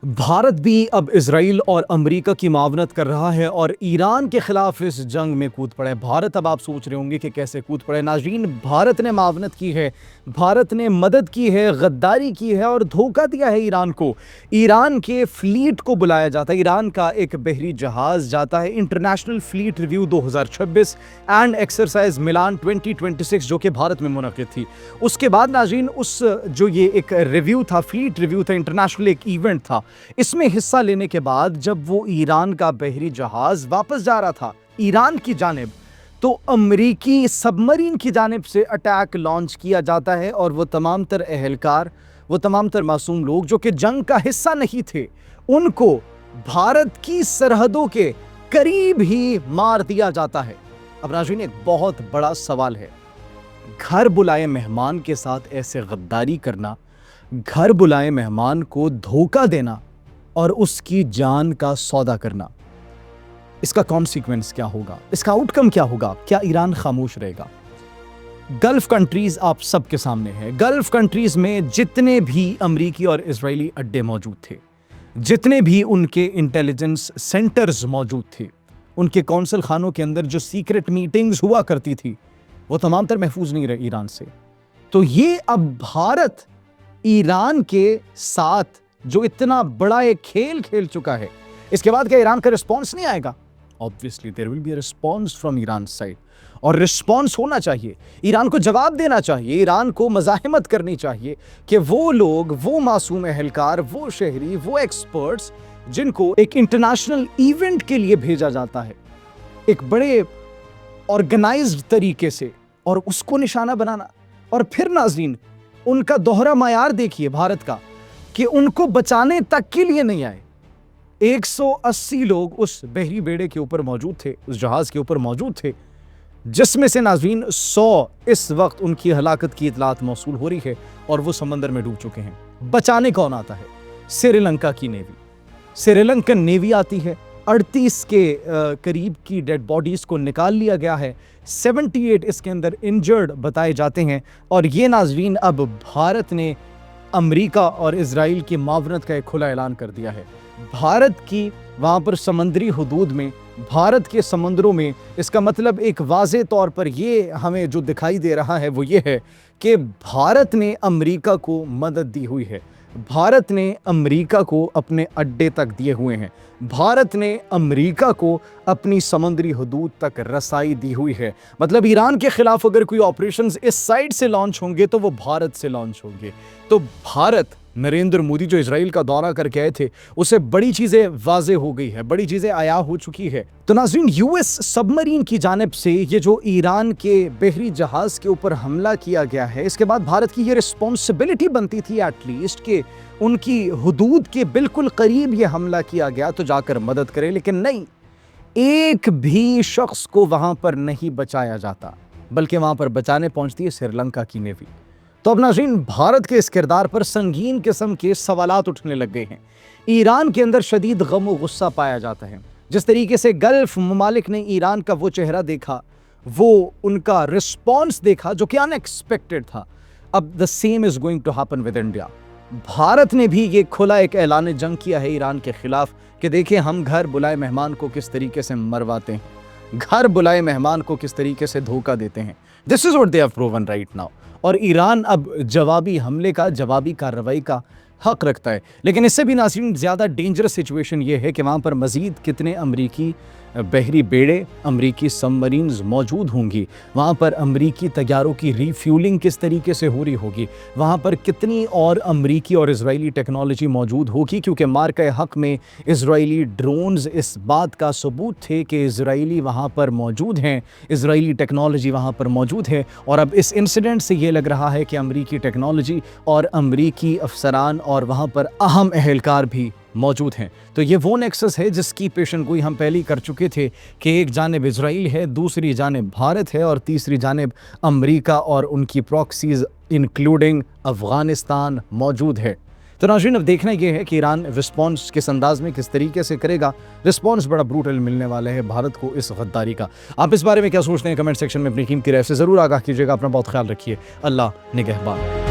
بھارت بھی اب اسرائیل اور امریکہ کی معاونت کر رہا ہے اور ایران کے خلاف اس جنگ میں کود پڑا ہے۔ بھارت، اب آپ سوچ رہے ہوں گے کہ کیسے کود پڑے۔ ناظرین، بھارت نے معاونت کی ہے، بھارت نے مدد کی ہے، غداری کی ہے اور دھوکہ دیا ہے ایران کو۔ ایران کے فلیٹ کو بلایا جاتا ہے، ایران کا ایک بحری جہاز جاتا ہے international fleet review 2026 and exercise Milan 2026 جو کہ بھارت میں منعقد تھی۔ اس کے بعد ناظرین، اس جو یہ ایک ریویو تھا، فلیٹ ریویو تھا، انٹرنیشنل ایک ایونٹ تھا، اس میں حصہ لینے کے بعد جب وہ ایران کا بحری جہاز واپس جا رہا تھا ایران کی جانب، تو امریکی سب مرین کی جانب سے اٹیک لانچ کیا جاتا ہے اور وہ تمام تر اہلکار، وہ تمام تر معصوم لوگ جو کہ جنگ کا حصہ نہیں تھے، ان کو بھارت کی سرحدوں کے قریب ہی مار دیا جاتا ہے۔ اب ناظرین، ایک بہت بڑا سوال ہے، گھر بلائے مہمان کے ساتھ ایسے غداری کرنا، گھر بلائے مہمان کو دھوکہ دینا اور اس کی جان کا سودا کرنا، اس کا کانسیکوینس کیا ہوگا، اس کا آؤٹ کم کیا ہوگا؟ کیا ایران خاموش رہے گا؟ گلف کنٹریز آپ سب کے سامنے ہے۔ گلف کنٹریز میں جتنے بھی امریکی اور اسرائیلی اڈے موجود تھے، جتنے بھی ان کے انٹیلیجنس سینٹرز موجود تھے، ان کے کونسل خانوں کے اندر جو سیکرٹ میٹنگز ہوا کرتی تھی، وہ تمام تر محفوظ نہیں رہے ایران سے۔ تو یہ اب بھارت ایران کے ساتھ جو اتنا بڑا ایک کھیل کھیل چکا ہے، اس کے بعد کیا ایران کا رسپانس نہیں آئے گا؟ Obviously there will be a response from Iran side، اور رسپانس ہونا چاہیے، ایران کو جواب دینا چاہیے، ایران کو مزاحمت کرنی چاہیے کہ وہ لوگ، وہ معصوم اہلکار، وہ شہری، وہ ایکسپرٹس جن کو ایک انٹرنیشنل ایونٹ کے لیے بھیجا جاتا ہے ایک بڑے آرگنائزڈ طریقے سے، اور اس کو نشانہ بنانا، اور پھر ناظرین ان کا دوہرا معیار دیکھیے بھارت کا، کہ ان کو بچانے تک کے لیے نہیں آئے۔ 180 لوگ اس بحری بیڑے کے اوپر موجود تھے، اس جہاز کے اوپر موجود تھے، جس میں سے ناظرین 100 اس وقت ان کی ہلاکت کی اطلاعات موصول ہو رہی ہے اور وہ سمندر میں ڈوب چکے ہیں۔ بچانے کون آتا ہے؟ سری لنکا کی نیوی، سری لنکن نیوی آتی ہے۔ 38 کے قریب کی ڈیڈ باڈیز کو نکال لیا گیا ہے، 78 اس کے اندر انجرڈ بتائے جاتے ہیں، اور یہ ناظرین اب بھارت نے امریکہ اور اسرائیل کی معاونت کا ایک کھلا اعلان کر دیا ہے۔ بھارت کی وہاں پر سمندری حدود میں، بھارت کے سمندروں میں، اس کا مطلب ایک واضح طور پر یہ ہمیں جو دکھائی دے رہا ہے وہ یہ ہے کہ بھارت نے امریکہ کو مدد دی ہوئی ہے، بھارت نے امریکہ کو اپنے اڈے تک دیے ہوئے ہیں، بھارت نے امریکہ کو اپنی سمندری حدود تک رسائی دی ہوئی ہے۔ مطلب ایران کے خلاف اگر کوئی آپریشنز اس سائڈ سے لانچ ہوں گے تو وہ بھارت سے لانچ ہوں گے۔ تو بھارت، نریندر مودی جو اسرائیل کا دورہ کر کے آئے تھے، اسے بڑی چیزیں واضح ہو گئی ہے، بڑی چیزیں عیاں ہو چکی ہے۔ تو ناظرین، یو ایس سب مرین کی جانب سے یہ جو ایران کے بحری جہاز کے اوپر حملہ کیا گیا ہے، اس کے بعد بھارت کی یہ رسپانسبلٹی بنتی تھی ایٹ لیسٹ کہ ان کی حدود کے بالکل قریب یہ حملہ کیا گیا تو جا کر مدد کرے، لیکن نہیں، ایک بھی شخص کو وہاں پر نہیں بچایا جاتا، بلکہ وہاں پر بچانے پہنچتی ہے سری لنکا کی نیوی۔ تو اب ناظرین، بھارت کے اس کردار پر سنگین قسم کے سوالات اٹھنے لگ گئے ہیں۔ ایران کے اندر شدید غم و غصہ پایا جاتا ہے۔ جس طریقے سے گلف ممالک نے ایران کا وہ چہرہ دیکھا، وہ ان کا رسپانس دیکھا جو کہ ان ایکسپیکٹڈ تھا، اب the same is going to happen with India۔ Bharat نے بھی یہ کھلا ایک اعلان جنگ کیا ہے ایران کے خلاف کہ دیکھیں ہم گھر بلائے مہمان کو کس طریقے سے مرواتے ہیں، گھر بلائے مہمان کو کس طریقے سے دھوکہ دیتے ہیں۔ This is what they have proven right now۔ اور ایران اب جوابی حملے کا، جوابی کارروائی کا حق رکھتا ہے۔ لیکن اس سے بھی ناظرین زیادہ ڈینجرس سچویشن یہ ہے کہ وہاں پر مزید کتنے امریکی بحری بیڑے، امریکی سب مرینز موجود ہوں گی، وہاں پر امریکی طیاروں کی ری فیولنگ کس طریقے سے ہو رہی ہوگی، وہاں پر کتنی اور امریکی اور اسرائیلی ٹیکنالوجی موجود ہوگی، کیونکہ مارکہ حق میں اسرائیلی ڈرونز اس بات کا ثبوت تھے کہ اسرائیلی وہاں پر موجود ہیں، اسرائیلی ٹیکنالوجی وہاں پر موجود ہے، اور اب اس انسیڈنٹ سے یہ لگ رہا ہے کہ امریکی ٹیکنالوجی اور امریکی افسران اور وہاں پر اہم اہلکار بھی موجود ہیں۔ تو یہ وہ نیکسس ہے جس کی پیشن گوئی ہم پہلے کر چکے تھے کہ ایک جانب اسرائیل ہے، دوسری جانب بھارت ہے، اور تیسری جانب امریکہ اور ان کی پراکسیز انکلوڈنگ افغانستان موجود ہے۔ تو ناظرین، اب دیکھنا یہ ہے کہ ایران رسپانس کس انداز میں، کس طریقے سے کرے گا۔ رسپانس بڑا بروٹل ملنے والا ہے بھارت کو اس غداری کا۔ آپ اس بارے میں کیا سوچتے ہیں؟ کمنٹ سیکشن میں اپنی قیمتی رائے سے ضرور آگاہ کیجیے گا۔ اپنا بہت خیال رکھیے۔ اللہ نگہبان۔